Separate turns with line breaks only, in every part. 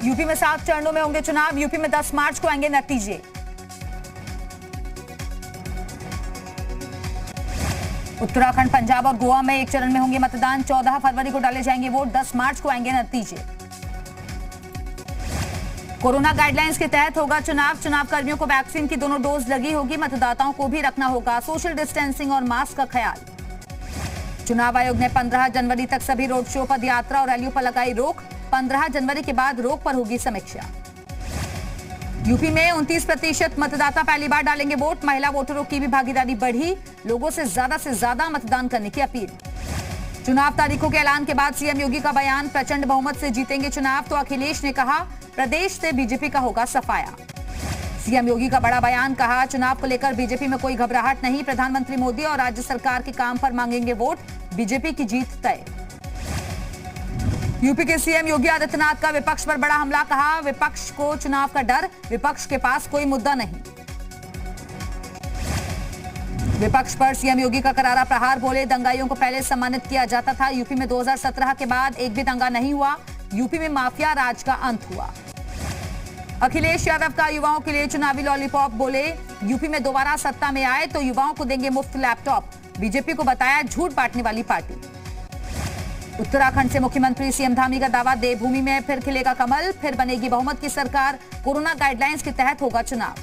UP में 7 चरणों में होंगे चुनाव। यूपी में 10 मार्च को आएंगे नतीजे। उत्तराखंड, पंजाब और गोवा में एक चरण में होंगे मतदान। 14 फरवरी को डाले जाएंगे वोट। 10 मार्च को आएंगे नतीजे। कोरोना गाइडलाइंस के तहत होगा चुनाव। चुनाव कर्मियों को वैक्सीन की दोनों डोज लगी होगी। मतदाताओं को भी रखना होगा सोशल डिस्टेंसिंग और मास्क का ख्याल। चुनाव आयोग ने 15 जनवरी तक सभी रोड शो, पद यात्रा और रैलियों पर लगाई रोक। 15 जनवरी के बाद रोक पर होगी समीक्षा। यूपी में 29% मतदाता पहली बार डालेंगे वोट। महिला वोटरों की भी भागीदारी बढ़ी। लोगों से ज्यादा मतदान करने की अपील। चुनाव तारीखों के ऐलान के बाद सीएम योगी का बयान, प्रचंड बहुमत से जीतेंगे चुनाव। तो अखिलेश ने कहा प्रदेश से बीजेपी का होगा सफाया। सीएम योगी का बड़ा बयान, कहा चुनाव को लेकर बीजेपी में कोई घबराहट नहीं। प्रधानमंत्री मोदी और राज्य सरकार के काम पर मांगेंगे वोट। बीजेपी की जीत तय। यूपी के सीएम योगी आदित्यनाथ का विपक्ष पर बड़ा हमला, कहा विपक्ष को चुनाव का डर, विपक्ष के पास कोई मुद्दा नहीं। विपक्ष पर सीएम योगी का करारा प्रहार, बोले दंगाइयों को पहले सम्मानित किया जाता था। यूपी में 2017 के बाद एक भी दंगा नहीं हुआ। यूपी में माफिया राज का अंत हुआ। अखिलेश यादव का युवाओं के लिए चुनावी लॉलीपॉप, बोले यूपी में दोबारा सत्ता में आए तो युवाओं को देंगे मुफ्त लैपटॉप। बीजेपी को बताया झूठ बांटने वाली पार्टी। उत्तराखंड से मुख्यमंत्री सीएम धामी का दावा, देवभूमि में फिर खिलेगा कमल, फिर बनेगी बहुमत की सरकार। कोरोना गाइडलाइंस के तहत होगा चुनाव।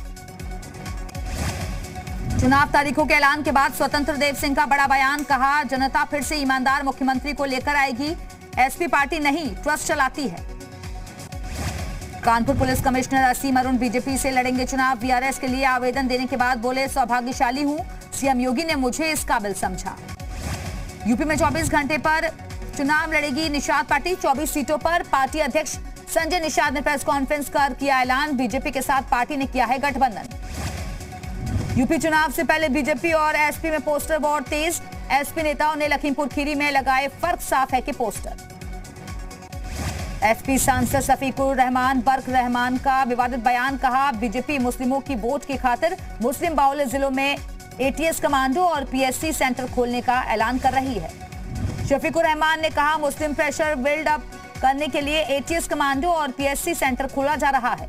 चुनाव तारीखों के ऐलान के बाद स्वतंत्र देव सिंह का बड़ा बयान, कहा जनता फिर से ईमानदार मुख्यमंत्री को लेकर आएगी। एसपी पार्टी नहीं, ट्रस्ट चलाती है। कानपुर पुलिस कमिश्नर असीम अरुण बीजेपी से लड़ेंगे चुनाव। वीआरएस के लिए आवेदन देने के बाद बोले सौभाग्यशाली हूं, सीएम योगी ने मुझे इस काबिल समझा। यूपी में 24 घंटे पर चुनाव लड़ेगी निषाद पार्टी। 24 सीटों पर पार्टी अध्यक्ष संजय निषाद ने प्रेस कॉन्फ्रेंस कर किया ऐलान। बीजेपी के साथ पार्टी ने किया है गठबंधन। यूपी चुनाव से पहले बीजेपी और एसपी में पोस्टर वॉर तेज। एसपी नेताओं ने लखीमपुर खीरी में लगाए फर्क साफ है के पोस्टर। एसपी सांसद शफीकुर रहमान बर्क रहमान का विवादित बयान, कहा बीजेपी मुस्लिमों की वोट की खातिर मुस्लिम बाहुल्य जिलों में एटीएस कमांडो और पीएससी सेंटर खोलने का ऐलान कर रही है। शफीकुर रहमान ने कहा मुस्लिम प्रेशर बिल्ड अप करने के लिए एटीएस कमांडो और पीएससी सेंटर खोला जा रहा है।